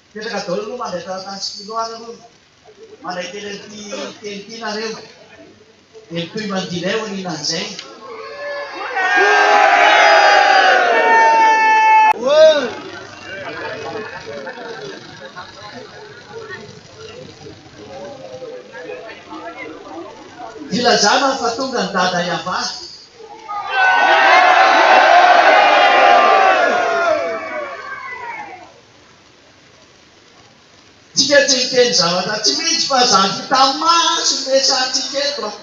Kita katol mo man ito tas kiluan mo. Malay tenti na rin. Ito'y mandinew ni Nansay. Sila sana patunggan dadaya pa. Jika cikin sama tak cimit pasal kita masuk desa cikin loh.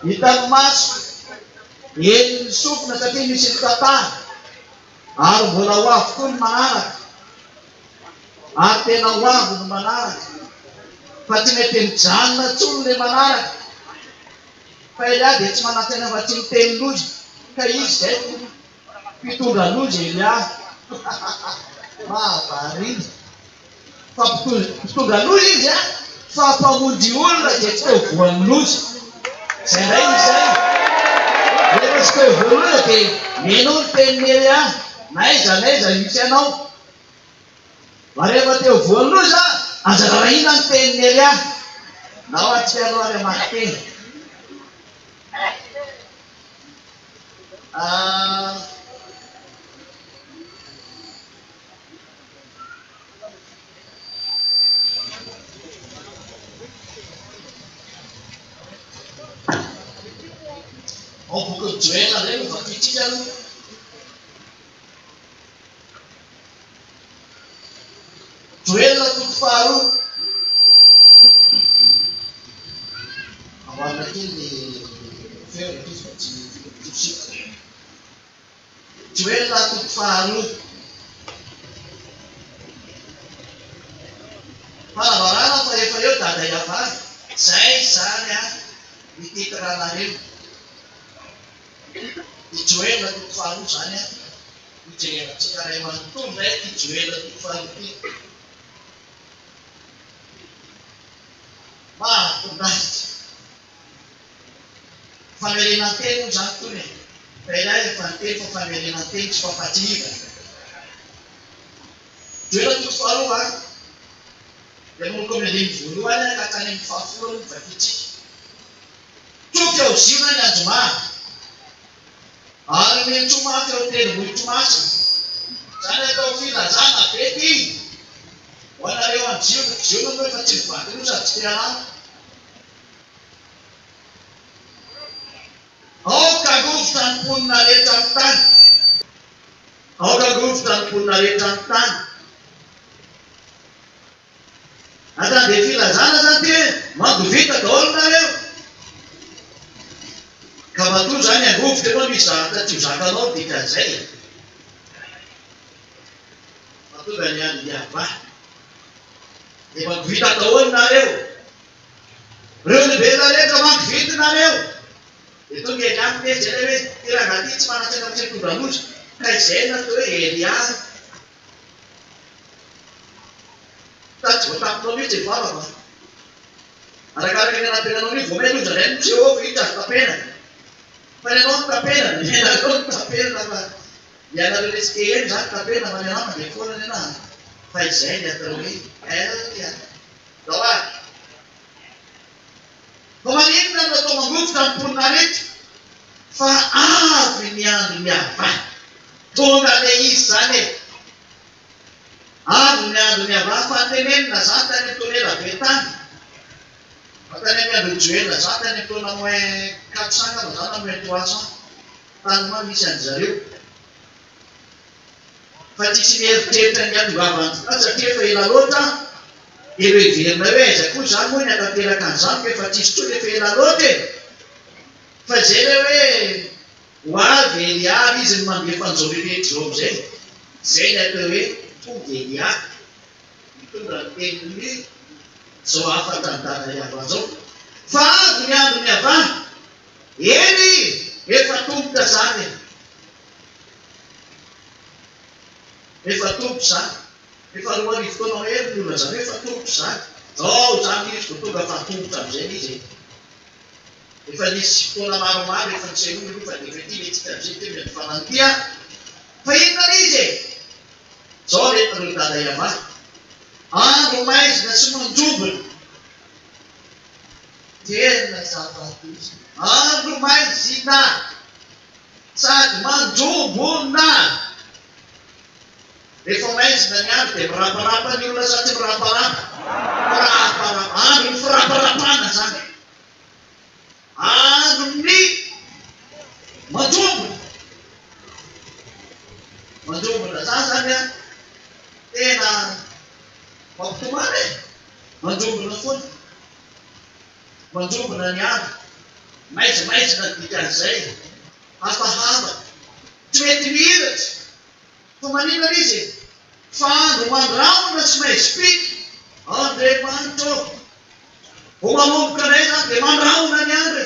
Kita masuk yen sup na katini silkata. Ar bola waktu mana? Ate na waktu mana? Patine tencana chule mana? Paya de chmana tena bacing tenluj kai set pitu galuj ya. Ma parin. Pitu galuj ya. Fa pamudiul la jete kuan luj. Saya Lepas ke hulu ke minum tenderia naik bisa nau. Bare bate hulu sa aja lain nang tenderia nawat cero ada mati. Oh bukan jual ada lu pakai cicak lu. Jual tu baru. Awal lagi di fair itu macam jual tu baru. Mana barang apa yang tak ada apa? Saya di terlalu dijual tu baru sana. Dijual sekarang mantu mereka dijual tu baru. Ma, udah. Family natin satu ni. Pera infantil for family natin sa papachiga. Jual tu baru kan? Yang mungkin melin fuluan yang katakan faful fakici. Cukup siapa yang cuma. Orang yang cuma terus cuma. Sana kau fila sana peti. Wana lewat siapa mereka cepat itu saja. Oh kaguftan pun naretatan. Oh kaguftan pun naretatan. Ada defila sana nanti, mau defila tol nare. Kalau tu sana guf tu bisa, tapi usahkan lo tidak saya. Itu banyak dia apa? Dia defila tol nare. Belum bela le kamu defila nare. Itu dia nyampe jadi kira ganti cuma macam tu bagus. Kayak saya tu dia. Tak cuma probi cepat apa. Ada kali kita nak dengan orang komen tu jalan show kita kapena. Pada non kapena, ni nak non kapena apa. Yang ada di sekian dah kapena mana nama dia pun ni nak. Kayak saya dia terus ya. Doa. Kemarin kita tu mengubah pun narik. Faaf dunia apa? Tuh ada isane. Dunia apa? Tenen lah saat ini tu ni lah petan. Katanya ni ada jual lah saat ini tu namanya katsang lah saat namanya tuasa. Tanpa bisa jadi. Fati si dia petan yang bawa. Asal dia fila lota. Ibu dia mereka aku sama ni ada terakan sampai fati tu dia fila lota. Fazerewe wa velia bizman ge fan sobre de jobse sei na tewe tu velia itu berarti ini so apa tanta ya bazo fa dunia fa yeni fatum tasane fatum sa faluwa itu no dulu sa fatum sa oh sampai itu ga fatum sa jadi Ifadis pola maromaro, ifadis segundo, ifadis effettivi, ifadis fanantia, fai indonesia. zao rehefa dadai avahy andro maizina sy manjobona tena zavatozy andro maizina sady manjobona rehefa maizina ny andro dia miraparapa ny olona sady miraparapa andro ny firaparapana zany andro ny manjobona za zany a tena mampitomany manjobona foana manjobona ny andro maizina dikan'izay hafahava tsy mety mihiratra fa maninona izy fa andro mandraona tsy maintsy piky andriamanitra vo manomboka anay zany dia mandraona ny andro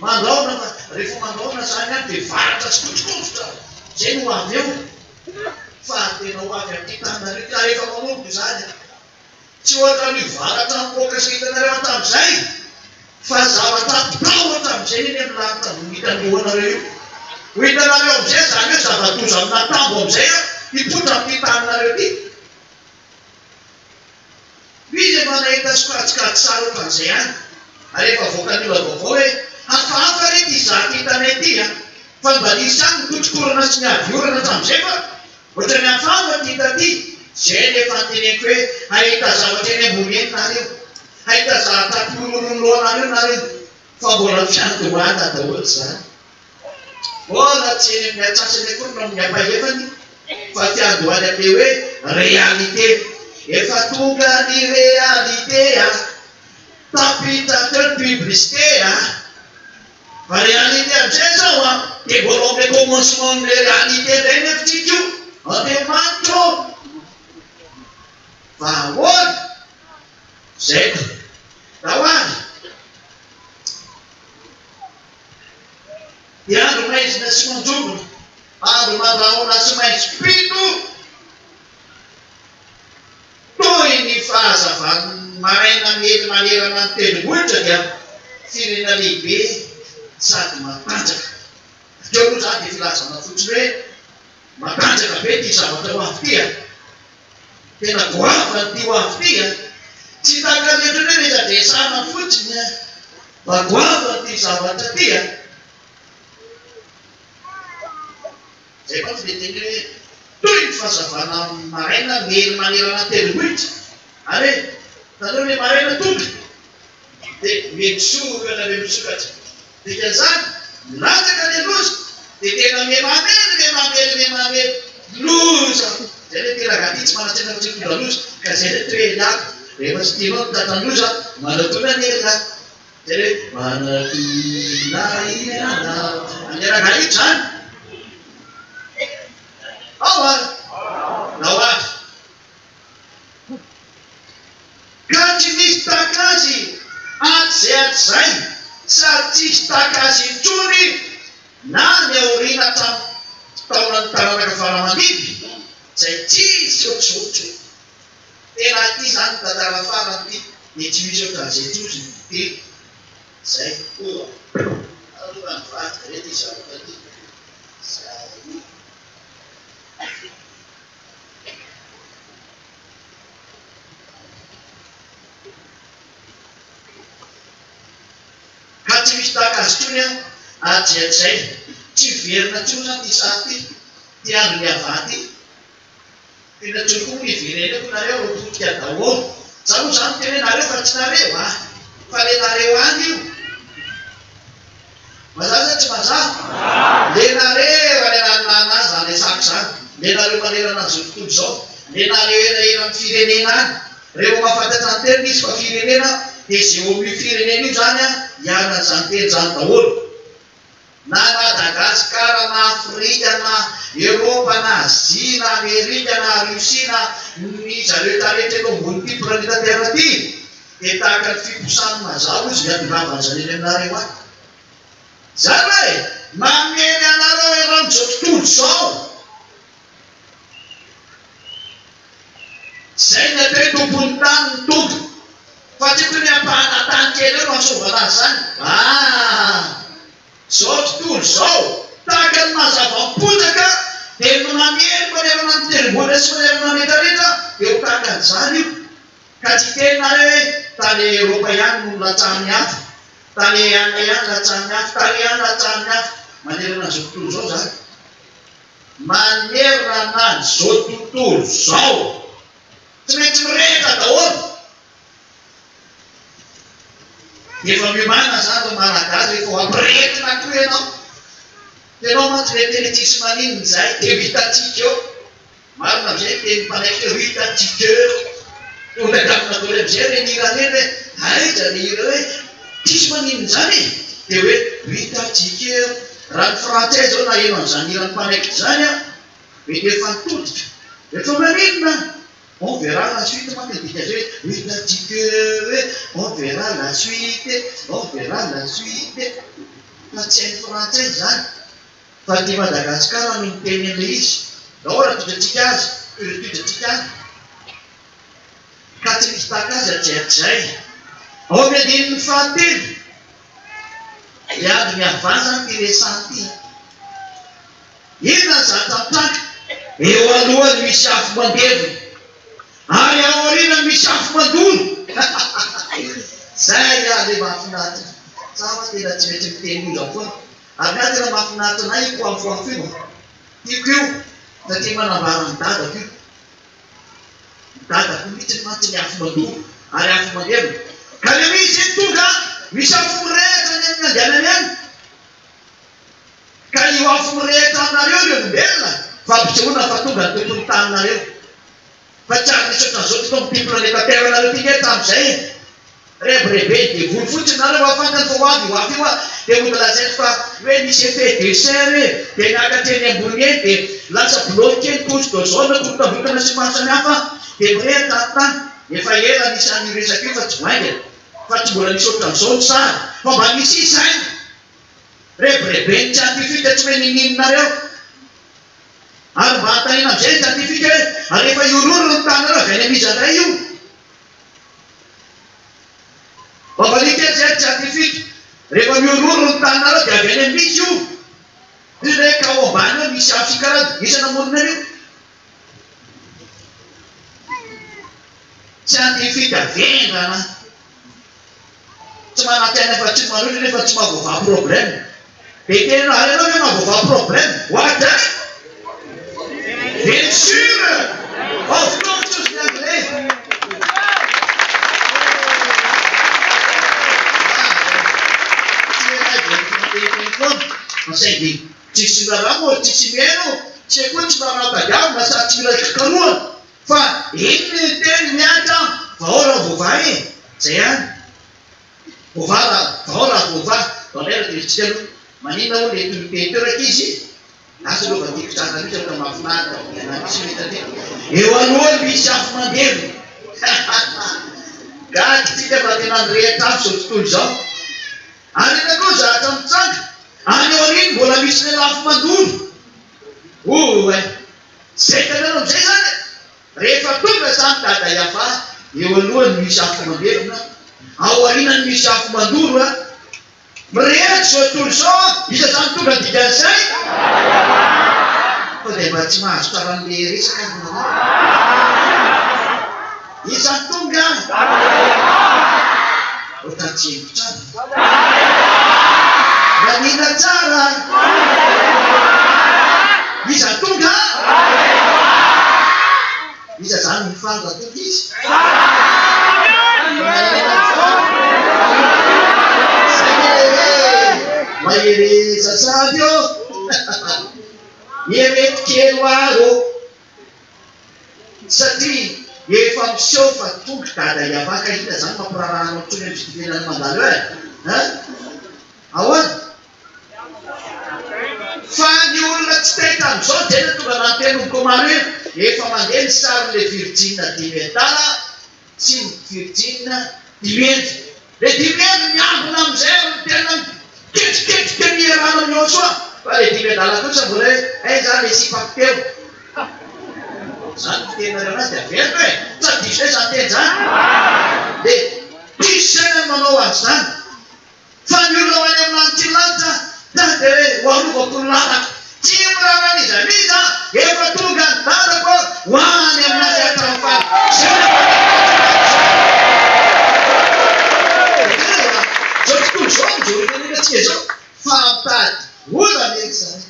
mandraona fa rehefa mandraona zany any dia varatra tsy kotrokotrotra zay no avy eo fa tena ho avy amin'ity taninareo ka rehefa manomboka zany tsy ohatra ny varatra mipoaka sy hitanareo tamin'izay fa zavatra tahotra amin'izay eny amin'ny lanitra hitanohanareo io ho hitanareo amin'izay zany hoe zavatoza amina tambo amin'izay a hipotra amin'ity taninareo ity izy efa nahita sokatsikatry sara ohatran'izay any rehefa voakan'olona vaovao hoe hafahafa re ty zaka hitanay ity a fa mba nisy any mikotrokorana sy ny aviorana hatramin'izay fa ohatra ny hafahafa ty hita ty zay nefa teneko hoe ahita zavatra eny ambony eny nareo ahita zavatra pilololoanareo nareo fa mbola fiandohana daholo zany mbola tsy eny amin'ny atsasany koa no amin'ny ampahefany fa fiandohany ame hoe réalité efa tonga ny réalité a tapitatreo ny publicité a fa réalité am'izay zao a de mbola ame commencement ny réalité ndray nefitsika io andriamanitra fa ahoana zay da hoany dia andro maizina sy manjobona andro mandrahona sy maintsy pino toy ny fahazavany maraina mely manerana ny tendrombohitra dia firena lehibe sady matanjaka teo aloha zany dia filazana fotsiny hoe matanjaka be ty zavatra ho avy tia tena goavany ty ho avy tia tsy taka mety hoe rehetra desana fotsiny fa goavany ty zavatra tia zay koa tsy meteny hoe toy ny fahazavana maraina mely manerana tendrombohitra ary tanao le maraina tonga dia mempisokatra mempisokatra dikan'izany milatsaka le loza dia tena memamely loza zay le tena gaty tsy manatsena tsy tonga loza ka zay le toe lako rehefa tsy tianao tatanyloza manatona ny elaka zay le manatona ilana aneraga ito zany ao a na ho avy ka tsy misy takazy aty zay aty zay sady tsisy takazy intsony na ny aorina taonany taranaka faramandidy zay tsisy ohatsy tena ty zany tantara farany ty ny tsy misy ohatran'izay tsozy ty zay koa alohany vaty rety zavatra ty zay ka tsy misy takazy tsony a adyazay tsy verina tsony zany ty saty ty andro ny avaty tena tsony koa miverena ko nareo rototika daholo za moa zany tena nareo fa tsy nareo a fa le nareo any io mazaza tsy mazava le nareo any ananana azy zany asako zany le nareo manerana an'izao tontolo zao le nareo elaela amin'ny firenena any reo mahafantatra ny tenina izy fa firenena dia zay eo amin'ny firenena io zany a iana zany teny zany daholo na Madagasikara na Afrika na Eropa na Azia na Amerika na Rusia na ny zareo taretra eto ambony ty planeta terre ty dia tahaka ny fiposany mazava izy miadogravany zareny aminareo any zany hoe mameny anareo eran'izao tontolo zao zay ny atao hoe tompony tany ny tompo fa tsy toy ny ampahana tany kely eo no asovana azy zany zao tontolo zao tahaka ny mazava-potsaka dia mengambil penerbangan dari bodas penerbangan itu dia katakan salib kaciken nare tadi rupayan mulacanya tadi yang lacanya manirna sutul sosa manirna sutul so mereka tahu dia bagaimana satu malaikat itu mereka nak tuh Tenomat rete cismanin saya evita cicio, marna saya pada evita cicio, udah dapat boleh saya ni kan hai jadi cismanin saya, dewe evita cicio, ran frances zona ini sandiran pada saya, video fantut, itu mana? Oh vera la suite maka tidak saya evita cicio, oh vera la suite, macam frances kan? Di Madagaskar minteny le izy ora tudratsika ka tsy misy takazy atsaiatzay ao miadiny ny fahatelo iady miavazany ty resanty ina zatatraka eo alohany misy afo mandevy ary aoriana misy afo mandolo zay iady mahafinaritra sama tena tsy mety miteny io foana ary tena mahafinaritra anay ko afoafo io tiako io satria manambara ny dadako io dadako mihitsy mantsy ny afo mandolo ary afo mandevy ka le misy eto tonga misy afo mirehatra ny amin'ny andehanany any ka io afo mirehatra aminareo io olombelona fampisehoana fa tonga ny tontolo taninareo fa tsy ary misaotra zao tsy tombo ty planeta terre nareo ty nety am'izay rebrebe de volo fotsiny nareo afantany fa hoavy ho avy io a dia molazainy fa hoe misy effet de serre dia miakatreny ambony eny dia lasa bloke ny couche d'ozone korotavokana sy maro samihafa dia mirehitra tany efa ela misy any resaka io fa tsy vaingana fa tsy mbola misy ohatran'izao ny sary fa mba misy isainy rebrebe ny scientifique tsy hoe nininonareo ary mba hatanina am'izay scientifique hoe ary efa iororo ny tanareo avy any amizandray io Babalika zay scientifique rehefa miororo ny tanareo dia avy any amizy io izy hoe ka ao ambany misy afikarady misy namoronareo scientifique avendrana tsy manatena efa tsy manoro nefa tsy mahavoava problème de tena ary anao hoe mahavoava problème what bien sûr of course ny anglais masaidy tsisy raramo tsisy meno tsy haiko tsy maranatagavo na sady tsy mila kakaroana fa iny ny teny miatra vahoara vova zay any vahoara vova valera diritsika aloha manina ho le tolopeteo raiky izy asa aloha vadiko tsaka mihitsy aloha mafinaritra misy mety eo alohany misy afo mandevy gagy tsika fa tena nyrehatra afo zao tontolo zao ary ina koa zahatra mitsanga any aoriny mbola misy le lafo mandolo zay tanareo am'izay zany rehefa tonga samy dada iava eo alohany misy afo mandevina ao arinany misy afo mandolo a mirehatra zao tontolo zao isa zany tonga dikan'izay fa dia mba tsy mahazo taran'le resaka isa tonga otatsiko tsara Ranina tsara iza tonga iza zany mifanga tonga izy mahery sasavy io mierety kely hoaro satria efa miseho fa tonga dada iavaka hita zany mampirarahana tsony amin'ny fidivenany mandalo ahoany fa ny olona tsy teka am'izao zay na tonga nantenoko maro efa mandeha ny saryle virgine dimetala sy ny virgine dimendy le dimendy miambina am'izay tena ketriketrika mierana mioso fa le dimedala kosa mbola hoe zany esipako teo zany fitenareo anazy averiko hoe sa diso hoe zany teny zany de pisena manao azy zany fa ny olona ho any aminany ty lanitra da de hoe hoarovako ny lalako tsy mirananizaniza efa tonga ny dadako hoany aminazy hatramin'ny zao tontolo zao mijorinan'inatsika zao fa mitady olana eky zany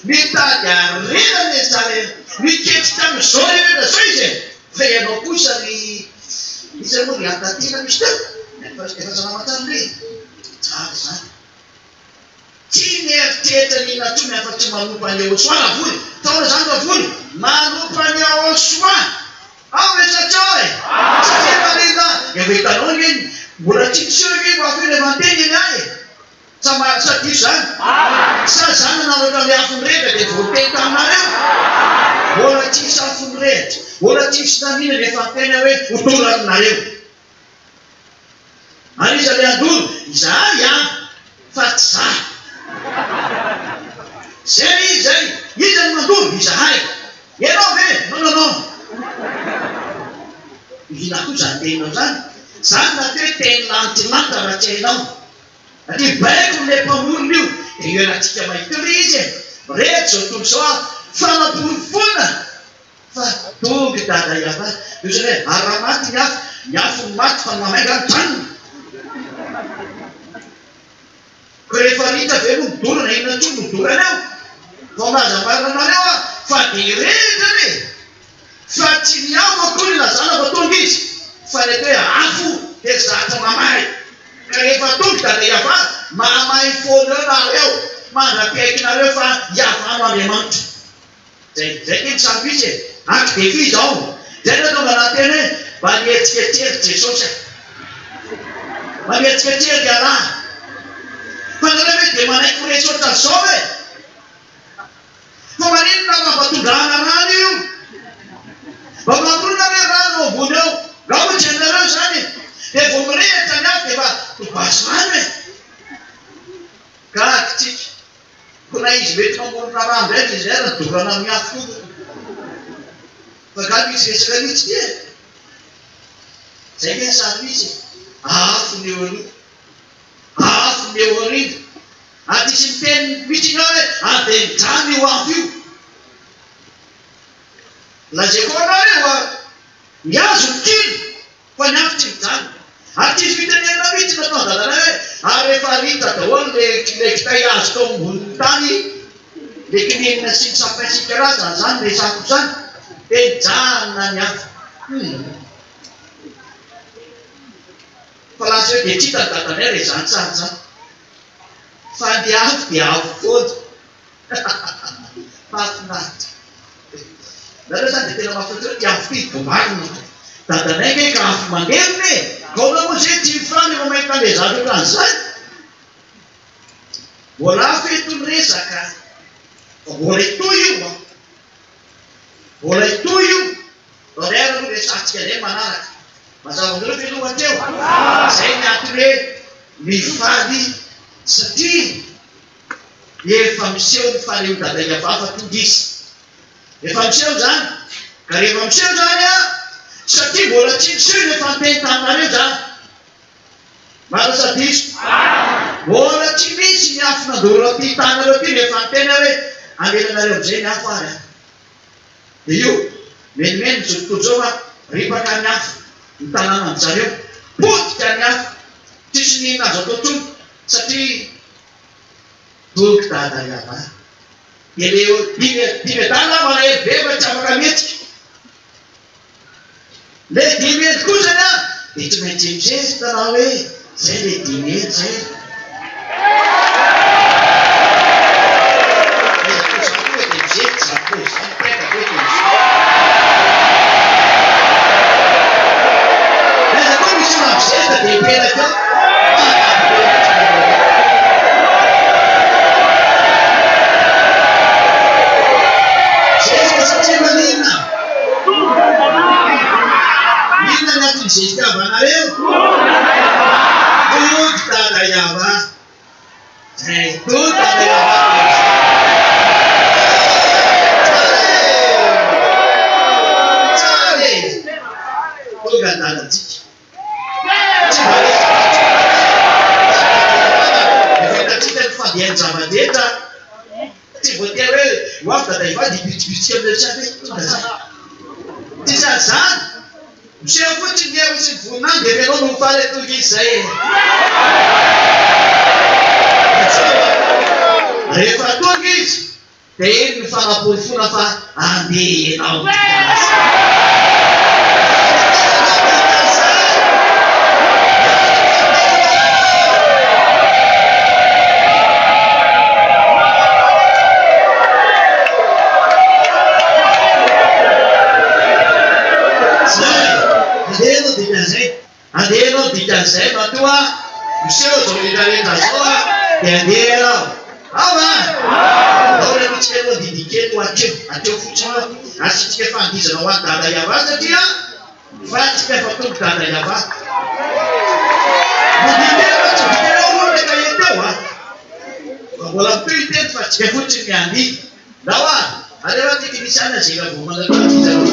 mitady arenana eky zany miketrika am'izao rehetra zao izy fa ianao kosa ny izy moa ny antatina misy teo efa zanamatany re tsara zany tsy mieritretra ny inatsomy afa tsy manompo any ahosoa na voly taona zany fa voly manompo any ahosoa ao resatrao e satria marina efa hitanao ny eny mbola tsy misehoky voafeny manteny eny ahy sadio zany sa zany nanao le afony rehetra de voateny taminareo mbola tsisy afony rehetra mbola tsisy nanina nefa tena hoe hotora aminareo ary iza le andolo izahay a fa tsy za zay zay iza ny mandolo izahay ianao ve non ina koa zany teninao zany zany na toe teny lantilanta raha tsy hainao satria baiko le mpamorona io de ioanatsika mahitore izy rehetra zao tontolo zao a fanaporifoana fa tonga dada iava io zany hoe aramaty ny afo ny maty fa mamainga ny tranony ko rehefa rita ve no midorana inatso midoranao fa mazambaranareo a fa de rehetra re fa tsy miavo akory lazana fa tonga izy fa le hoe afo de zatra mamay ka rehefa tonga dada iava mamay fonareo nareo mandrapiaikinareo fa iavano andriamanitra zay teny samby izy e aky de fi zao zay na tonga anateny hoe mba nietsiketseriky jesosy mba nietsiketseriky araha fa nareo hoe de manaiky resotra zao e fa maninona mampatondrahana rano io mba mamorona hoe rano ambony eo raha ohatsy anareo zany de vo mirehitra ny afo defa tobasy rano e ka akitsika ko na izy mety mamorona rano ndraiky izy zay raha dorana amin'ny afo koa fa ga misy resaka nitsy ty e zay ke sary misy afo ny eo anio afo ny eo arino aty sy miteny mitsinao hoe adendrany io afo io lazeko anareo a miazo mikiny fa ny afo tsy mijany aty sy fitenenina mitsy natao dadana hoe ary rehefa rita daholo le kitay azo tao ambony tany le kinenina sy ny sapaitsika raha zany le sako zany de janona ny afo fa lasy hoe de tsy hitany dadanay re zany tsara zany fa ny afo de afo foana mahafinaritra nareo zany de tena mahafinaritra ty afo ty bomarina dadanay ke ka afo mangeriny e kaona moa zay tsy mifrany efa mahita le zavy rany zany mbola afetony resaka mbola itoy io mbola itoy io orera aloha resatsika zay manaraka mazava andreo feloha teo zay ny antony hoe mifaly satria efa miseho ny faneo dada iavafa tonga izy efa miseho zany ka rehefa miseho zany a satria mbola tsy miseho nefa anteny taminareo zany mara sadiso mbola tsy misy ny afo nandorona ty tanareo ty nefa antena hoe amelanareo amizay ny afo ary a de io menimeny zao tontolo zao a ripaka ny afo ny tanàna aminjareo potika ny afo tsisy nina azo atao tsony satria tonga dada iava de le dimedana malahery be fa tsy afaka mihetsika le dimeny koa zany a de tsy maintsy misezy tanao hoe zay le dimeny zay Zeskavanareo tudo dada iava tudo dada iava tsare tonga dada tsika efetatsika ny fandehan-javadetra tsy voatery hoe wafta daiva dibitibitika am'rehetra tisa zany miseho fotsiny ny misy voninany dia menao no mifaly tonga izy zay rehefa tonga izy dia iny mifanapolifona fa andehanao andehanao dikan'izay matoa miseho zao rehetrarehetra zao dia andeha ianao ao rehefa tsika anao didikely no ateo fotsiny asitsika efa andizana ho any dada iava satria fa tsika efa tonga dada iava didikely tsy dikely ao olo rehetra eteo fa mbola mitoy teny fa tsika fotsiny ny andi ndao arefa tiky misy any azeka vo manatidizana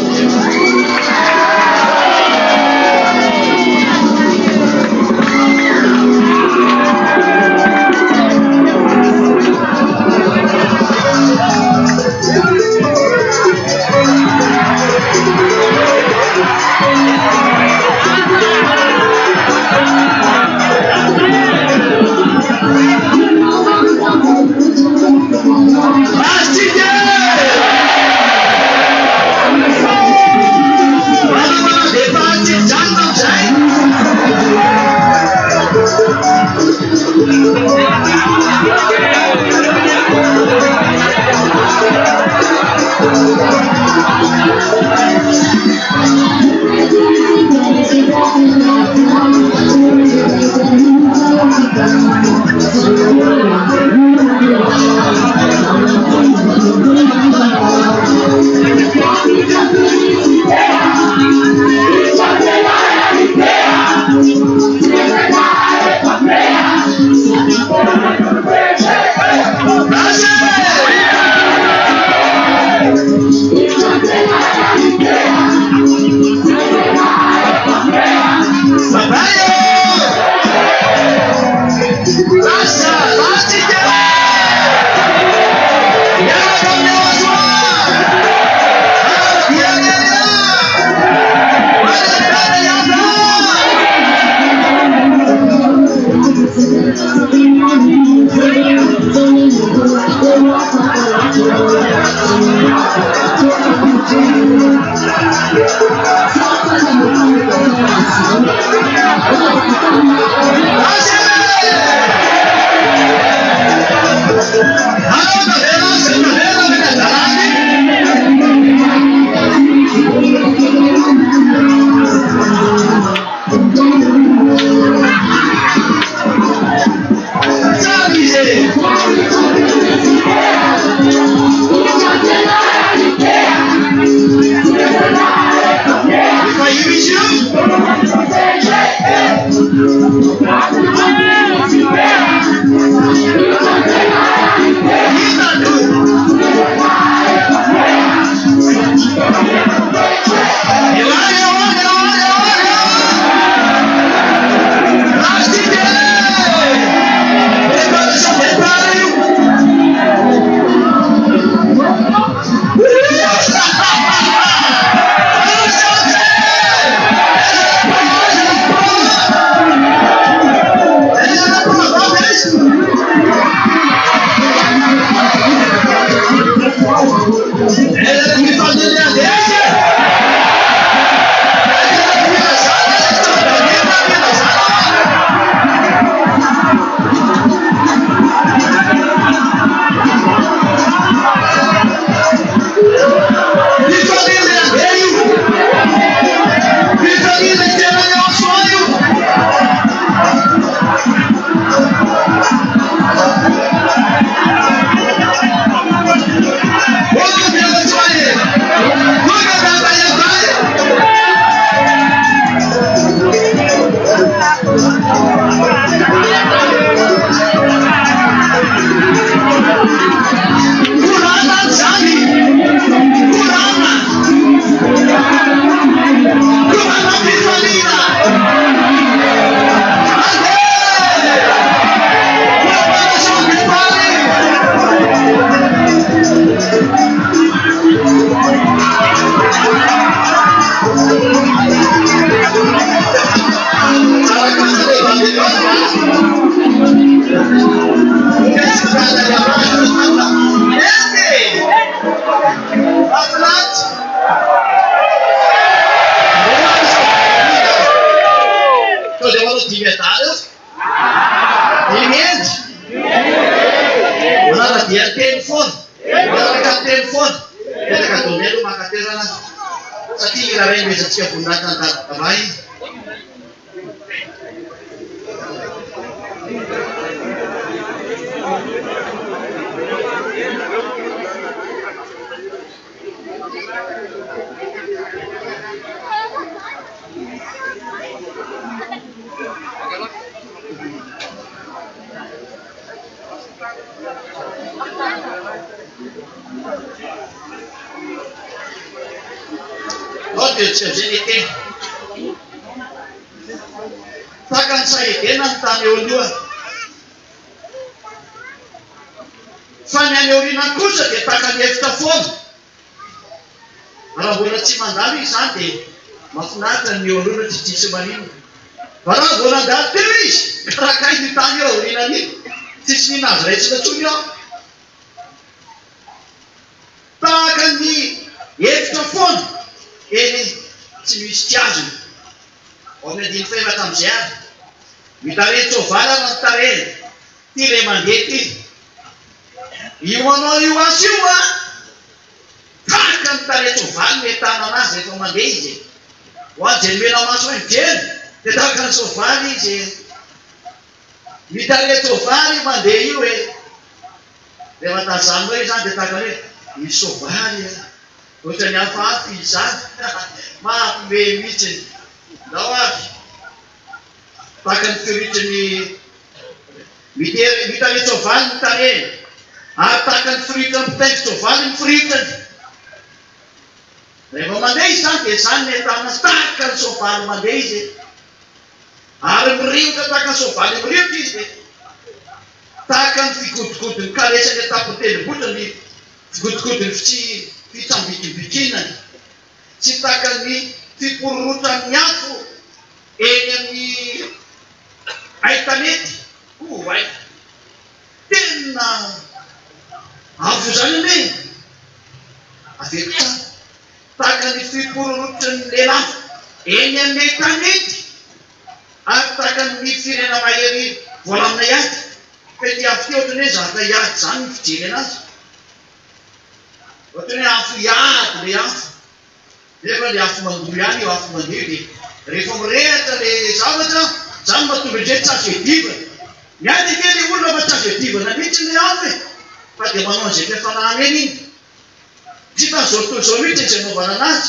If I use you, Takkan saya kenang tani undua. Fanny oriana kosa dia takany efitra foana. Raha mbola tsy mandalo izy zany dia mahafinaritra ny olona tsy tsisy maninona. Fa raha mbola andalo teo izy karakay ny tany eo aorianan'iny tsisy ninazy raitsy natsony ao. Tahaka ny efitra foana eny tsy misy tiazony. Ao amin'ny andiny faefatra amin'izay avy mitareny tsoavaly ary ny tareny ty le mandeha ty. Io manao io asy io a tahaka ny tareny tsoavaly metana anazy rehefa mandeha izy. Ho anjeny mena maso hoe mijeny dia tahaka ny tsoavaly izy mitareny tsoavaly mandeha io hoe rehefa tazanina hoe zany dia tahaka hoe misy tsoavaly ohatra ny hafahafa izy zany mampime mihitsy ndao avy tahaka ny firitry ny mitareny tsoavaly ny tareny ary tahaka ny firitra ny mpitaingy tsoavaly ny firitrany. Rehefa mandeha izy zany dia zany metana tahaka ny tsoavaly mandeha izy ary mirivotra tahaka ny tsoavaly mirivotra izy dia tahaka ny figodingodiny karesany etapiny tendrombohitra ny figodingodiny fitsambikibikinany tsy tahaka ny fipororotrany afo eny amin'ny aitanety ay tena avo zany ane aveko tsara tahaka ny fipororotrany lelafo eny amin'ny aitanety ary tahaka ny firena mahery voalamina iady fa ty afo ty ohatrany hoe zaka iady zany ny fijery anazy ohatrany hoe afo iady le afo rehefa le afo mandoy ihany io afo mandeha dia rehefa mirehatra le zavatra zany mahatonga indray tsy azo edivana. Miady kely olona fa tsy azo edivana mihitsy le afo e fa dia manao an'izay fifanahana eny iny. Tsy tan'izao tontolo izao mihitsy izay naovana anazy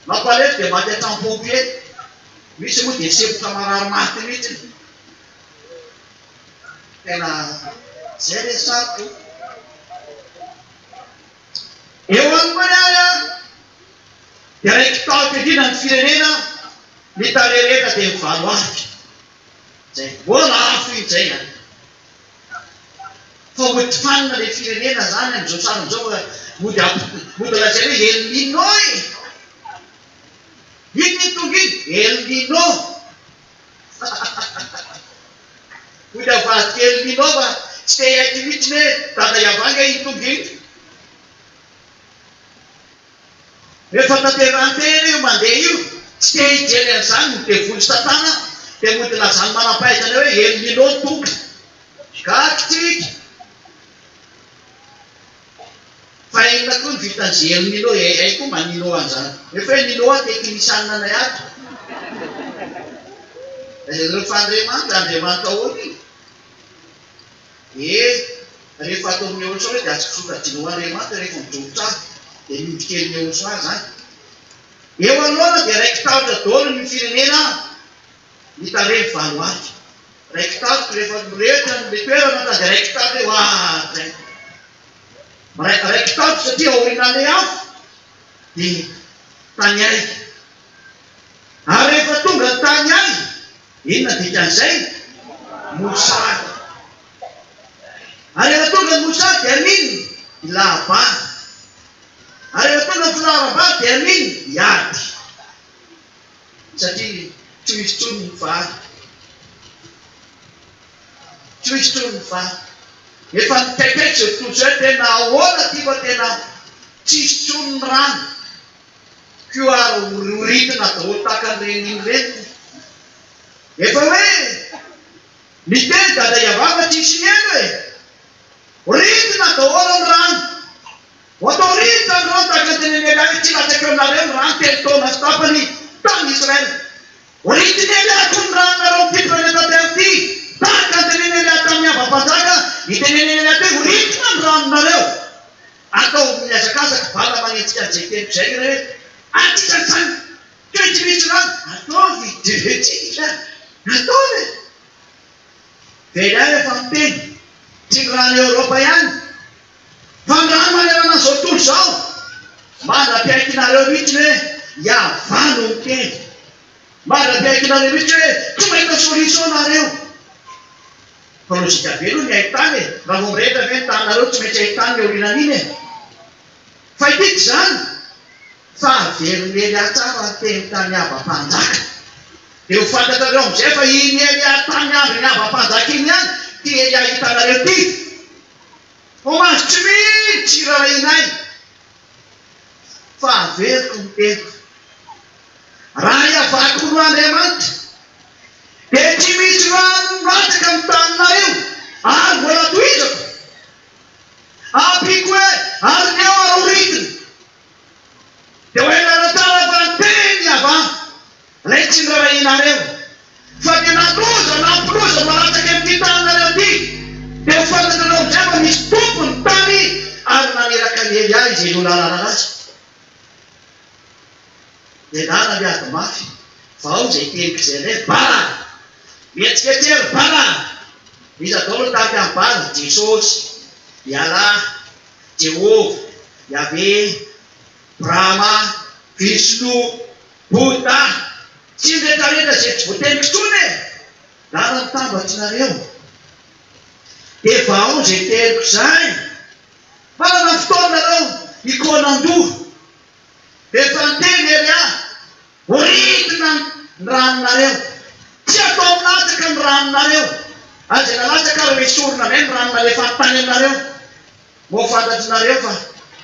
mampalahelo dia maty an-trano-pompier misy moa dia sepoka marary maty mihitsy. Tena zay le sako eo any manara dia raiky tao am-piadina ny firenena mitarereta dia mivalo avy zay mbola afo iny zay any fa mody fanina le firenena zany amin'izao saron'izao mody lazay hoe elnino iny tonga iny elnino mody avadika elnino fa tsy te haiko mihitsy hoe dada iavanga iny tonga iny. Rehefa tanterantena io mandeha io tsy te hijery an'izany no te voly satana dia mody lazany manampahaizana hoe elnino tonga kakitsika fa inona koa ny vitan'izay elnino ay koa manino an'izany rehefa hoe nino a teknisianina anay ato rehefa andriamanitra ahoana iny rehefa atao amin'ny olo sao hoe dia azo fisokajiano andriamanitra rehefa mijobotra azy dia midikely eo so azy any. Eo alohana dia raiky tahotra daholo ny firenena mitareny valo aty raiky tahotra rehefa mirehitra ny le toerana ta dia raiky tahotra hoe zay raiky tahotra satria aorinanay afo dia tany ay ary rehefa tonga ny tany ay inona dikan'izay mosary ary rehefa tonga ny mosary dia mino ilaham-bany ary rehefa tonga ny filaharam-bany dia mino iady satria tsy misy tsony ny vary. Kristo fa efa nitaikaiky zay tontolo zay tena ahoana ty fa tena tsisy tsony rano ko ary oritina daholo tahaka an'ireny reny efa hoe miteny dada iavava tsisy mieno oritina daholo ny rano atao ritina ny rano tahaka teneny ela tsy latsaky aminareo ny rano telo taona sy tapany tany Israely oritina eliako ny ranonareo ty planeta ty tahaka teneny ela tamin'ny ava-panjaka iteneny ela ty oritina ny ranonareo atao miazakazaka vala manentsika an'izay tempo zay re atisany toy tsy misy rano ataovy diretsika ataovy velay efa miteny tsy ny rano Europa ihany fa ny rano manerana zao tontolo zao mandra-piaikinareo mihitsy hoe iavano miteny mandra-piaikinareo mihitsy hoe tsy mahita solution nareo fa lozika be aloha ny ahitany raha vo mirehitra ve ny tanareo tsy maintsy ahitany ny orinan'iny fa itiky zany fa averiny tsara ny teny tany ava-panjaka de ho fantatrareo amizay fa iny tany andro ny ava-panjaka iny ihany ty hitanareo ty ho mazo tsy mihitsy rarainay fa averiko ny teny raha iavako no Andriamanitra de tsy misy rano ratsaka amin'ny taninareo ary mbola toizako apiko hoe ary ny eo aroritiny de hoe naratara fa nteny ava lay tsy nirarainareo fa de naloza nampiloza maratsaka amin'ny taninareo ty de ho fantatrareo amizay fa misy tompony tany ary naneraka ny Elia izay no lalana azy de nana miady mafy vao zay teniko zay re bara mietsiketsery bara izy atao no taty amin'ny bara Jesosy Iala Jehova Yahvé Brahma Vishnu Buddha tsy rehetrarehetra zay tsy voateniko tsony lala mitambatrinareo de vao zay teniko zay manana fotoanareo ikonandoha efa nteny Elia oritina ny ranonareo tsy atao milatsaka ny ranonareo aza nalatsaka ary mesorona me ny ranonareo fa ntany aminareo mo fantatrinareo fa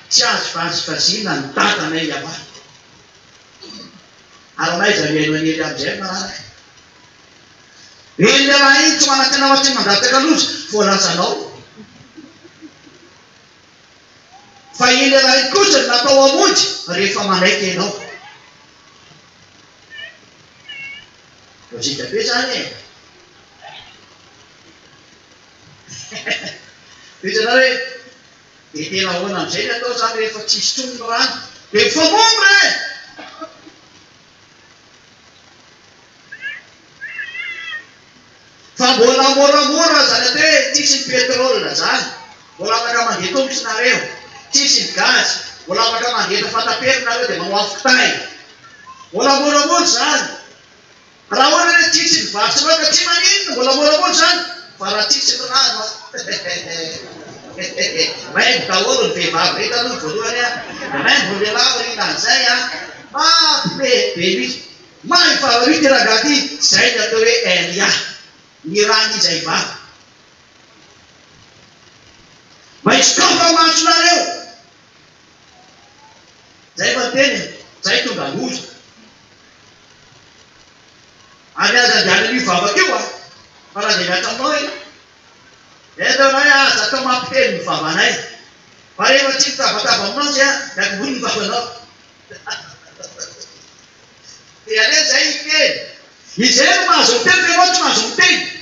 tsy azo vazivazina ny datanay ava ary anay za miaino any Elia amizay manaraka eny le raha iny tsy manatena wa tsy mandataka lozy voalazanao fa iny le raha iny kosa natao amonjy rehefa manaiky ianao lozika be zany hitanao hoe de tena ahoana amizay ny atao zany rehefa tsisy tsony ny rano de mifamono re fa mbola moramora zany ate tsisy ny petrôle zany mbola afaka mandeha tongotsy nareo tsisy ny gazy mbola afaka mandeha fatapery-nareo de mamoafy tay mbola moramora zany raha ohatra hoe tsisy ny varotsy loaka tsy maninona mbola moramora zany fa raha tsisy ny rano maimbo daholo ny vehivavy reta aloha voalohany maimbo lehilahy orina an'izay be misy mahay faharoa ty ragaty zay ny atao hoe Elia ny rano izay vava maisokafa masonareo zay fa teny zay tonga loza any aza andiany mivavaka io fa raha de miatraminao etanay aza atao mampiteny ny vavanay fa rehefa tsy mitavatava aminao zay miakombony ny vavanao de ale zay iteny izay no mahazo miteny fa anao tsy mahazo miteny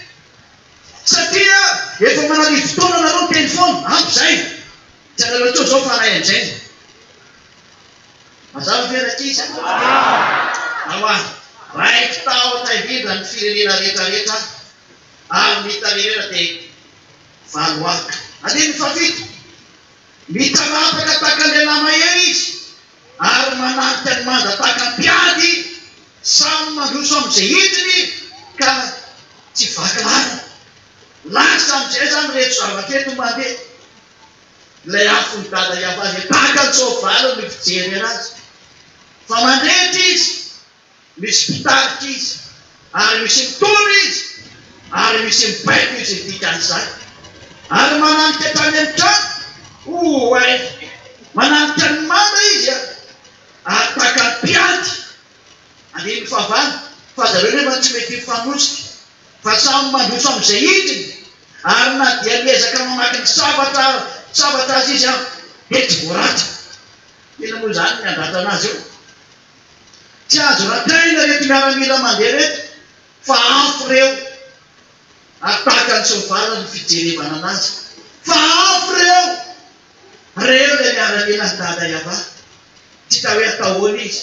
satria efa manary fotoana nareo teny foana ampy zay tsy analeo teo zao fanay an'izay mazava fenatsisa aoa raiky tahotra indrindra ny firenena rehetrarehetra ary mitanenena de valoaka andiny fafito mitanapaka takandelamahery izy ary manarika ny manda takampiady samy mandroso amizay hitiny ka tsy vakilana lasa amizay zany rehetra zavaketo mandeha lay afo ny dada iavazy takantsovalo ny fijery anazy fa mandrehitra izy misy mpitarika izy ary misy mitory izy ary misy mibaiko izy dikan'izany ary mananitra tany amin'ny trano oay mananitra ny mama izy ary taka ny mpiady aniny favana fa zareo nefa tsy mety mifanosika fa samy mandroso amin'izay idiny ary na dia miezaka mamaky ny sabatra azy izy dia tsy voaratra tena moa zany ny andata anazy eo tsy azo rataina reto miaramila mandeha reto fa afo reo ary tahaka ny soavara ny fijerevana anazy fa afo reo le miaramila ny dada iava tsy ta hoe atahoana izy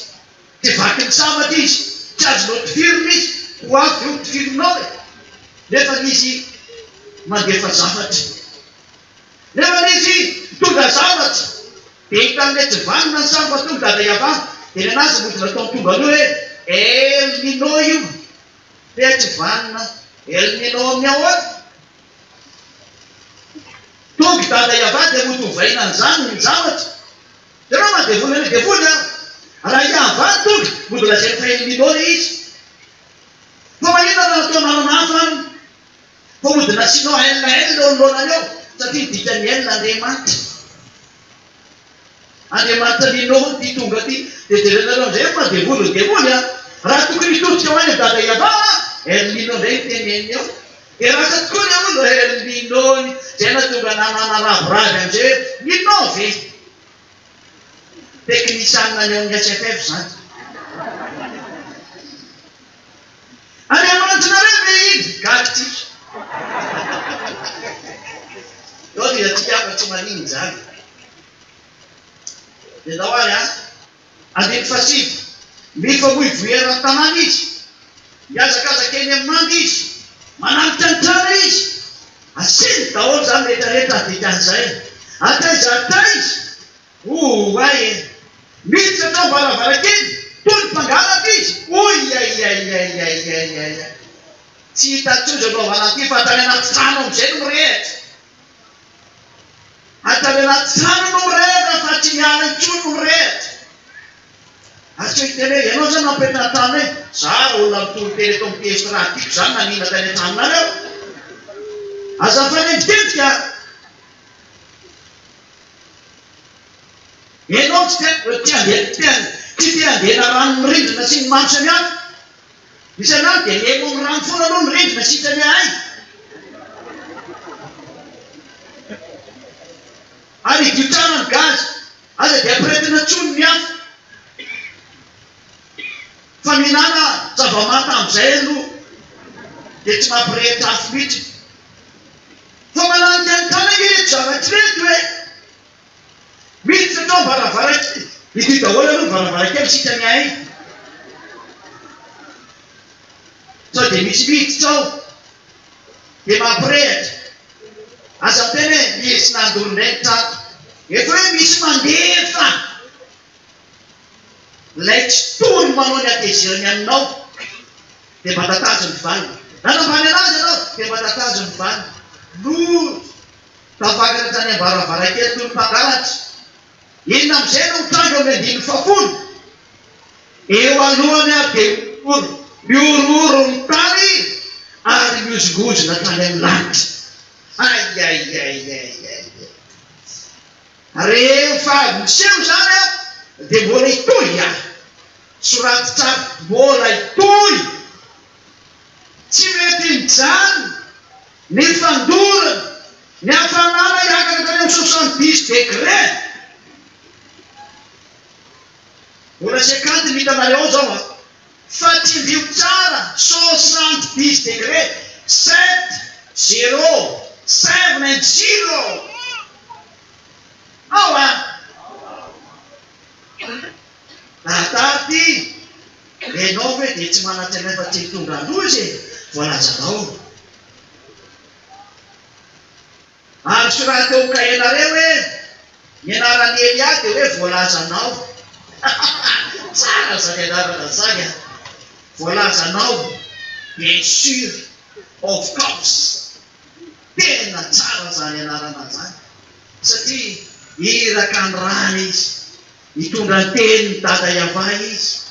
ty vaky ny sabatra izy tsy azonao tifirina izy ho avy eo tifirinao nefa izy mandefa zavatra nefa izy tonga zavatra dia hitan'le tsy vanina ny samy fa tonga dada iava dia ny anazy mody natao tonga aloha hoe elminao io dia tsy vanina elminao amin'ny ahoany tonga dada iava dia mody hovaina an'izany ny zavatra tena mandevoly ane devoly raha iava tonga mody lazay fa elminao le izy fa maninana natao nanana hafa any fa mody nasinao elina elina ololohana eo satria dikany elina andriamanitra linao ty tonga ty dia jerenareo amizay mandevoly devoly raha tokony hitodika ho any dada iava elminao ndray teneny eo dia raha ka tokoa ny olo elminony zay na tonga nanana ravoravy amizay ninove teknisianina ny eo amin'ny SFF zany andriamanitrinareo ve iny gakytika eo dia tiaka tsy maniny zany dia dao ary andiny fasivy mifamoivoera tanàna izy miazakazaka eny amin'ny mandy izy manamitra ny trana izy asiny daholo zany rehetrarehetra dikan'izay ataiza ataiza oay miditra atao varavarakely tony mpangalaka izy oiaiaiaiaiaiai tsy hitatsoza anaovana ty fa atany anaty trano amizay no mirehatra atany anaty trano no mirehatra fa tsy miala intsony no mirehatra atso hiteny hoe ianao zany mampetrina trano hoe za olona mitolo teny eto mitezitra raha tiako zany nanina tany an-tranonareo azafany mitetika ianao tsy te andena rano mirindrina sy ny mano samihafa misy anazy dia lemo amin'ny rano foana aloha mirindrina sy hitany ay ary idiotrana ny gazy aza dia ampiretina tsony ny hafa fa minana zavamata amizay aloha dia tsy mampirehitra afo mihitsy fa manany tianytana ireto zavatra reto hoe miditra atao varavaraky ity daholo aloha varavarakely sy hitany ay sao dia misy miditra ao dia mampirehatra aza teny hoe misy nandorondray ny trano efa hoe misy mandefa lay tsy tory manao ny atezirany aminao dia matatazo ny vany nanambany anazy anao dia matatazo ny vany no tafakatra tany ambaravarakely toy ny mpangalatra inona amizay no mitrango amin'ny andiny fafolo eo alohany dia miorooro ny tany ary miozongozona tany amin'ny lanitra aiaiaiaiai rehefa miseho zany dia mbola hitoy soraty tsara mbola hitoy tsy mety mijany ny fandorana ny hafanana hiakana tany amin'ny 70 degré mbola 50 mitanareo zao fa tsy mbio tsara 70 degré 7-0 ao nataty lenao hoe dia tsy manatsy nefa tsy hitonga alozy voalazanao ary soraha teo kahenareo hoe nianarany Elia dia hoe voalazanao tsara zany anarana zany voalazanao bien sûr of course tena tsara zany anarana zany satria iraka ny rany izy hitondra ny teny ny dada iava izy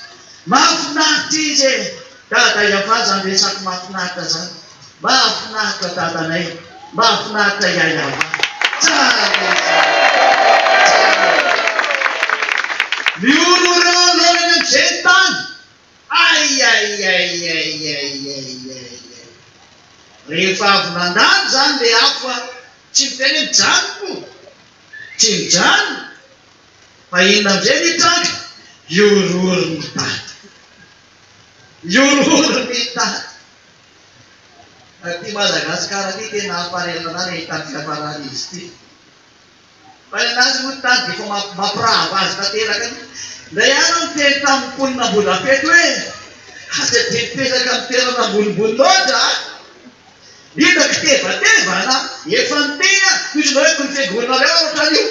mahafinaritra izy dada iava zany resaky mahafinaritra zany mahafinaritra tatanay, mahafinaritra iainao. Miolo lolany am'izay tany. Rehefa avy nandalo zany le afo tsy miteny mijanoko, tsy mijano. Fa inona am'izay nitranga? Iororo mitady. Iororo mitady. Ty Madagasikara ty tena aparelana ny hitany fiafarany izy ty. Fa anazy moa tany defa mampirava azy tanteraka. Nda ihany miteny tamin'ny mponina Bolapety hoe aza de mipetraka amin'ny toerana ambonimbony loatra. Hitako tevatevana efa niteny misy hoe ny fiangonanareo ohatran'io.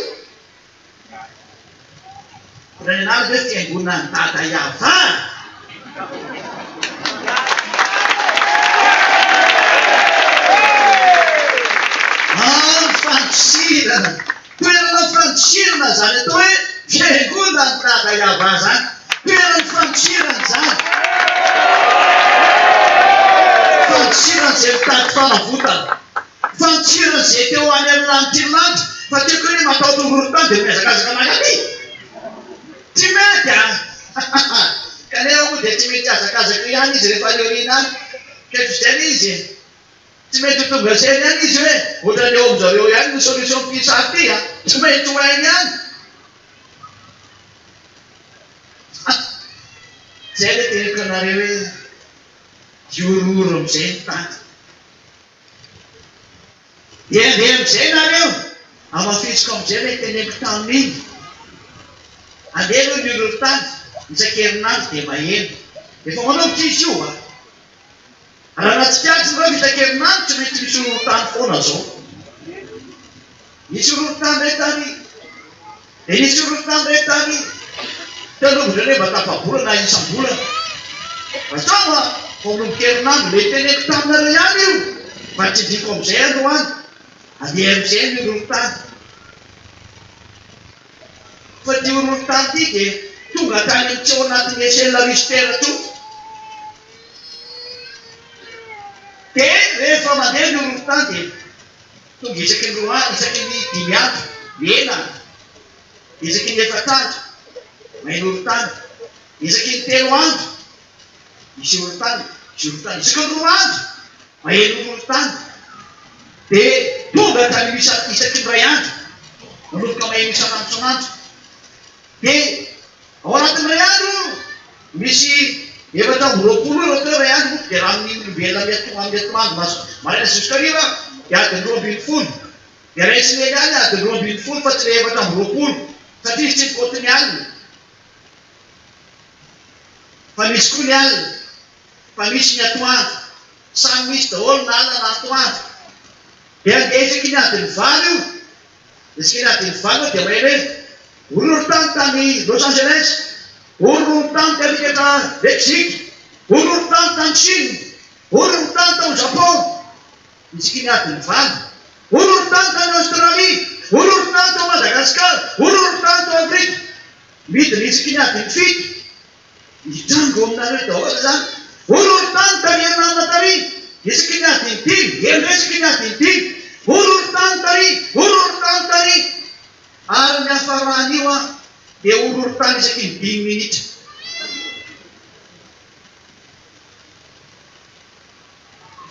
Ohatrany anary hoe fiangonan'ny Dada Iava. Fanosirana, toerana fanosirana zany atao hoe fiangonan'ny Dada Iava zany. Toerana fanosirana zany. Fanosirana zay mitady fanavotana. Fanosirana zay teo any amin'ny lanitry. Fa tiako hoe matao tongorotany dia miazakazaka mangaty. Tsy mety kanefa moa dia tsy mety azakazaka ihany izy rehefa leorina any. Ketrizany izy tsy mety tonga seny ihany izy hoe ohatrany eo amin'izareo ihany ny solution pisary ty. Tsy mety ho hainy ihany. Zay le teneko anareo hoe iororo am'izay ny tany. Dia andeha am'izay nareo amafitsiko am'izay le teneko tamin'iny. Andeha aloha miororo tany isakerinandro dia maheno. Efa manombotra izy io raha natsikakitsy reo isakerinandro tsy mety misy ororo tany foana zao. Misy ororo tany ray tany. Dia nisy ororo tany ray tany taloha mba tafabolana isam-bolana. Fa manomboka-herinandro le teneko taminareo ihany io. Fa tsy diko am'izay androany. Andeha am'izay miororo tany. Fa ty ororo tany ty dia tonga tany tsy ao anatin'ny échelle Richter tsotra. Dia rehefa mandeha miororo tany dia tonga isaky ny 2 andro, isaky ny 5 andro mienana. Isaky ny 4 andro maheno orotany. Isaky ny 3 andro misy orotany. Isaky ny 2 andro maheno orotany. Dia tonga tany isaky ny 2 andro manomboka maheno isan'andro. Dia ao anatin'ny 2 andro misy 420 eo teo 2 andro. Dia raha amin'ny olombelona miatoandro maraina ziskariva dia adiny 20. Dia raha isy lely any adiny 20 fa tsy le 420 satria tsy mikotiny alina. Fa misy koa ny alina. Fa misy ny atoandro. Samy misy daholo na alina na atoandro. Dia andeha isaky ny adiny 5 io. Isaky ny adiny 5 dia maheno hoe ororo tany tany Los Angeles, ororo tany tany Mexique, ororo tany tany Chine, ororo tany tany Japon. Isaky ny adiny 5. Ororo tany tany Australie, ororo tany tany Madagasikara, ororo tany tany Afrika. Midiny isaky ny adiny 7. Hitrango aminareo daholo zany. Ororo tany tany herinaratra tary. Isaky ny adiny 5. Isaky ny adiny 5. Ororo tany tary, ororo tany tary. Ary ny hafaran'io dia ororo tany isaky ny 5 minitra.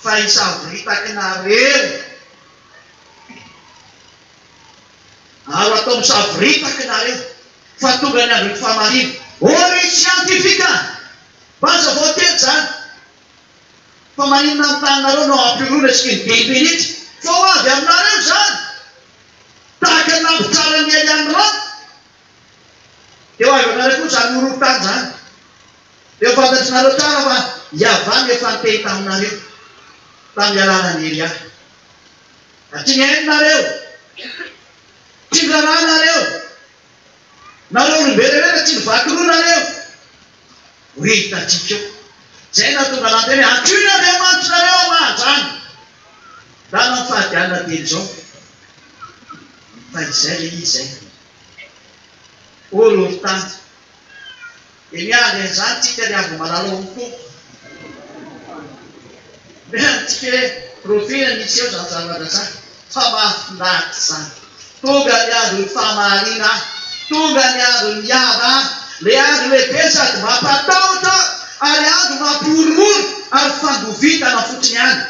Fa isavoritaka nareo. Aro atao misavoritaka nareo. Fa tonga ny andro ny fahamarina. Ore siantifika. Basa voatety zany. Fa maninona ny tanareo no ampirona isaky ny 5 minitra. Fa ho avy aminareo zany. Tahaka nampitsara ny ely amin'ny rano. Dia ho avy aminareo koa zany ororo tany zany. Dia fantatry nareo tsara fa Iavany efa niteny taminareo tamin'ny alalany Elia. Tsy nihaino nareo. Tsy niraharaha nareo. Nareo olombelona tsy nivaky roa nareo. Ho hitatsika eo. Zay nahatonga nanteny hoe antsoina Andriamanitra nareo mahajany. Dana ny fahadianana teny zao. Fa izay le izy zay. Ororo tany. Dia miady an'izany tsika ry avy malala ao amin'ny Tompo. Miady tsika hoe profina nisy eo zany zavatra zany fa mahafinaritra zany. Tonga ny andro ny famarina, tonga ny andro ny ava, le andro lehibe sady mampatahotra ary andro mampiororo ary fandovitana fotsiny any.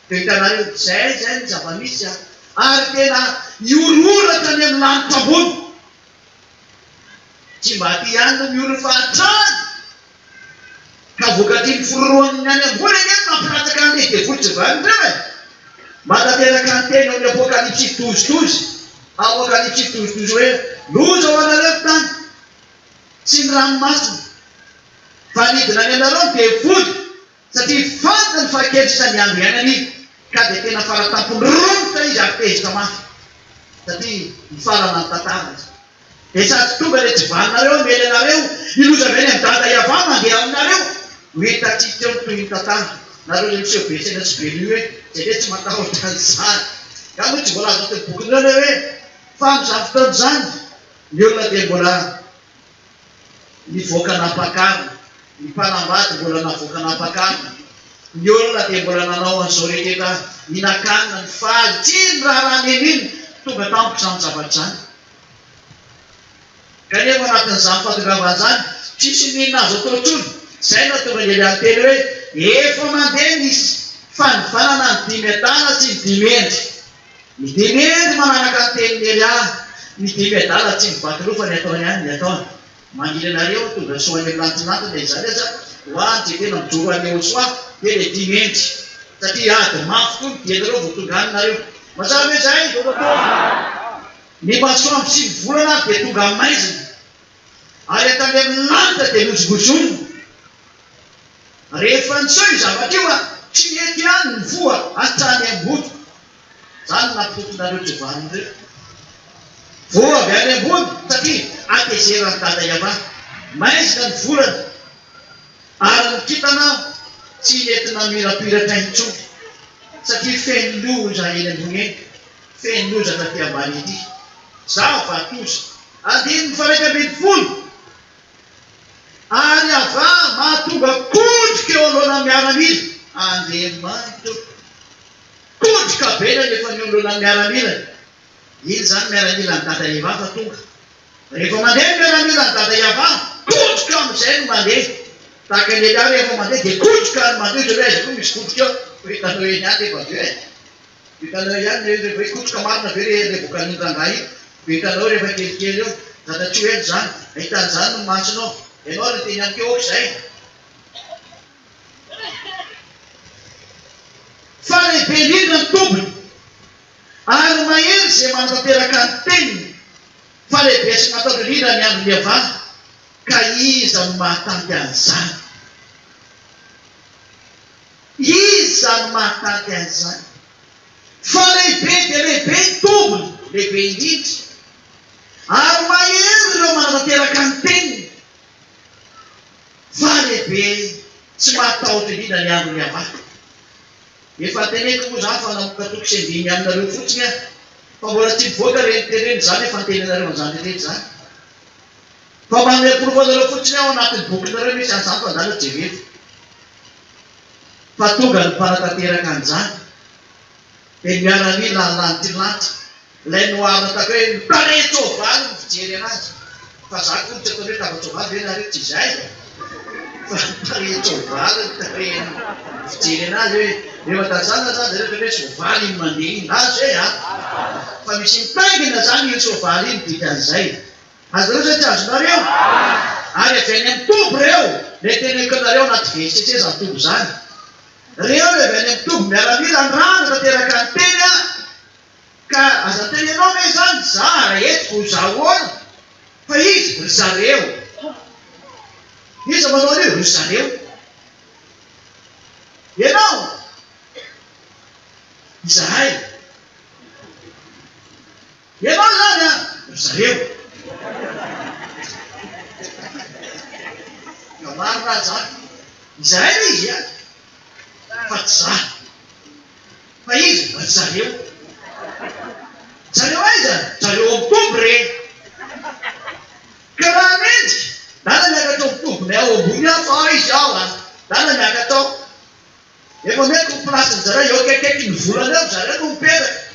Dia hitanareo zay ny zava-misy ary tena iororatra ny amin'ny lanitra ambony. Tsy mba ty ihany no mioro fahatrany ka vokatry ny fororoan'ny any ambony eny mampilatsaka ny devolitsy vany reo e. Manateraka ny teny amin'ny apokalypsy tozotozy, apokalypsy tozotozy hoe loza ho anareo tany sy ny ranomasina fanidina any anareo ny devoly satria fanta ny fahakelisany andro iainany ka dia tena faratampony romotra izy ary tezitra mafy satria ny farana ny tantara. Dia sady tonga le tsy vaninareo mely anareo iloza veny amin'ny dada iavana mandeha aminareo ho hitatsika eo toy ny tantara. Nareo le miseho besena tsy be lui hoe zay le tsy matahotra an'izany. Ka moa tsy voalaza teny bokin'ireo le hoe fa amin'izany fotoan'izany ny olona dia mbola nivoaka nampakarina, ny mpanambady mbola navoaka nampakarina, ny olona dia mbola nanao an'izao rehetra hinakanina ny faly tsy ny raharany eny tonga tamiko izany zavatra izany. Kanefa anatin'izany fahatongavan'izany tsisy ninona azo atao intsony. Zay no tonga ny eliany teny hoe efa mandeha nisy fanivanana ny dimy adala sy ny dimy endry. Ny dimy endry mananaka ny teniny Elia, ny dimy adala tsy mivaky lofa ny ataony ihany ny ataony. Manily anareo tonga soany amin'ny lantinatiny dia izany aza ho any dia tena mijoro aneo soa dia le dimy endry satria ady mafy koa ny dianareo vao tonga anareo. Mazava hoe zay ny masoandro sy ny volana dia tonga maizina ary atany amin'ny lanitra dia lozibozonina. Rehefa nitsoy zavatra io tsy mety ihany ny voa hatrany ambody. Zany nampitotonareo Jehovah ireo voa avy any ambody satria atezerany dada iavana maizina ny volana ary ny kintana tsy entina mirapiratra intsony satria feno loza eny ambony eny, feno loza taty ambany ety. Zavatoza andiny faraika-ambinifolo ary ava mahatonga kodrika eo alohana miaramila. Andriamanitra kodrika be na rehefa ny alohana miaramila. Iny zany miaramila ny dada Eva fa tonga. Rehefa mandeha miaramila ny dada Eva kodrika amin'izay no mandeha. Tahaka ny Elia rehefa mandeha dia kodrika ny mandeha zay aiza koa misy kodrika eo. Hitanao eny ihany rehefa avy eo e. Hitanao ihany rehefa hoe kodrika marina be le vokan'ny rangahy iny. Hitanao rehefa kelikely eo zatatsy hoe zany ahitan'izany no masonao. Ianao no teny amiko eo zay. Fa lehibe indrindra ny tombony ary mahery zay manatanteraka ny teniny fa lehibe sy matahotra indrindra ny andro miavana ka iza no mahatanty an'izany? Iza no mahatanty an'izany? Fa lehibe dia lehibe ny tombony, lehibe indrindra ary mahery ireo manatanteraka ny teniny fa lehibe tsy matahotra indrindra ny andro miavana. Efa teneko moa zany fa namoka toko sy andimy aminareo fotsiny fa mbola tsy mivoaka reny teneny zany efa ntenenareo an'izany rehetra zany. Fa manome porofanareo fotsiny ao anatin'ny bokinareo misy an'izany fa andala jereva. Fa tonga ny mpanatanteraka an'izany dia miaramila ny lanitry ilay noharina tako hoe mitare tsovaly ny fijery anazy. Fa za koa tsy atao hoe tava-tsovaly ve nareo tsy izay fa mitare tsovaly ny tarehiny fijery anazy hoe rehefa tazana zany zareo hoe sovaly iny mandeha iny azo zay fa misy mitaingina zany iny sovaly iny dikan'izay. Azonareo zay tsy azonareo ary avy any amin'ny tombo reo le teneko anareo anaty VCC zany tombo zany. Reo le avy any amin'ny tombo miaramila ny rano tanteraka ny teny ka aza teny ianao hoe zany za etiko zahoana fa izy ry zareo. Iza manao an'io ry zareo. Ianao izahay. Ianao zany ry zareo. Ka marina zany izahay le izy fa tsy za fa izy ry zareo. Zareo aiza? Zareo amin'ny tombo reny. Ka raha mendrika dana miaka atao mitombony ao ambony aho fa izy ao dana miaka atao. Efa meko plasin'ny zareo eo akaikaiky volana eo zareo no mipetraka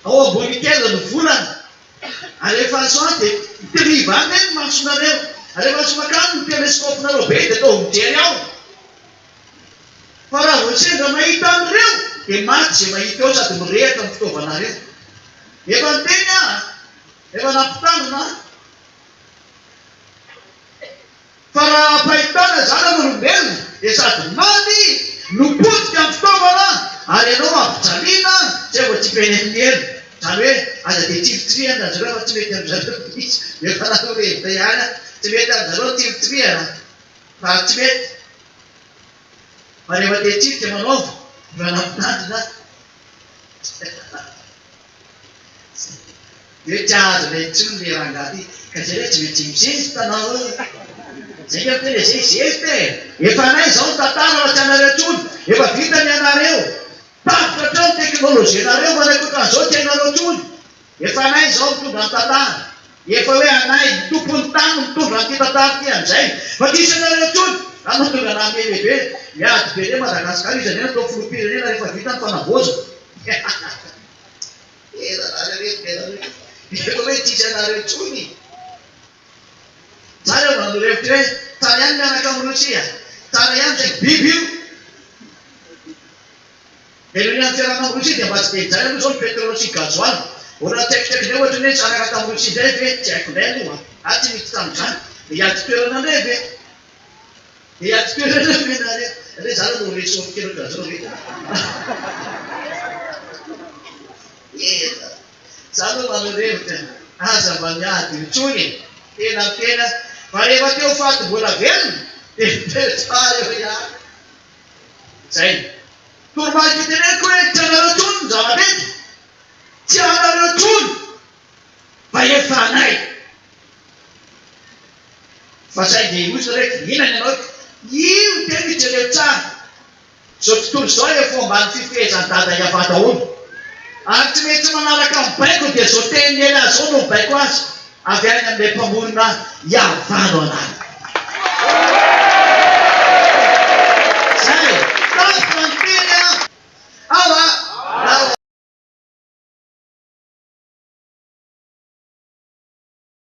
ao ambony kely ny volana ary rehefa soa dia miteriva any ny masonareo ary rehefa somakano ny telescopenareo be dia atao mijery ao fa raha vao sendra mahita an'ireo dia maty zay mahita eo sady mirehatra ny fitaovanareo efa nteny efa nampitandrina fa raha pahitana zana n'olombelona dia sady maty nopotika ny fitaovana ary ianao ampijaliana zay vao tsy peny amin'ny elo zany hoe aza dia tsirotsirihana zareo fa tsy mety amin'zareo mihitsy efa nareo revita ihany tsy mety amin'zareo tsirotsirihana fa tsy mety fa rehefa dia tsirika manaova efa nampitandrina hoe tsy azo lay tsony le rangaty ka zay hoe tsy mety mizezy tanao zay ka tena zay zezy te efa nay zao tantara raha tsy anareo tsony efa vitany anareo tafoka trao ny teknôlôzianareo manakotran'izao tsy hainareo tsony efa nay zao mitondra ny tantara efa hoe anay tompony tany mitondra nyty tantara ty am'izay fa tisy anareo tsony anao tonga na melehibe miady be re Madagasikara izy anena tao filopirenena rehefa vita ny fanavoza efa hoe tsisy anareo tsony tsara eo manorevitra hoe tsara ihany mianaka amin'ny Rosia tsara ihany zay biby io elo ny amin'ny fiarana amin'ny Rosia dia mba tsy dia zany aloha zao ny pétrole gazoil ora tsaikitsaikindray ohatra hoe tsara araka amin'ny Rosia zay ve tsy haiko indray aloha tsy misy tamin'izany dia hiady toerana indray ve dia hiady toerana venareo re zany no resort kely gazao ve zany ho manorevitra aza mba miady itsony tena tena fa rehefa teo faty mbola velona dia tsara eo ihany zay toromarika teneniko hoe tsy anareo tsony ny zava-mety tsy anareo tsony fa efa anay fa zay dia ozy raiky mihinany ianao io tena ijereo tsara zao tontolo zao efa ambany fifehezan-dada hiavata olo ary tsy mety manaraka mibaiko dia zao teniny ela zao no mibaiko azy avy any amin'ilay mpamorona hiavano anazy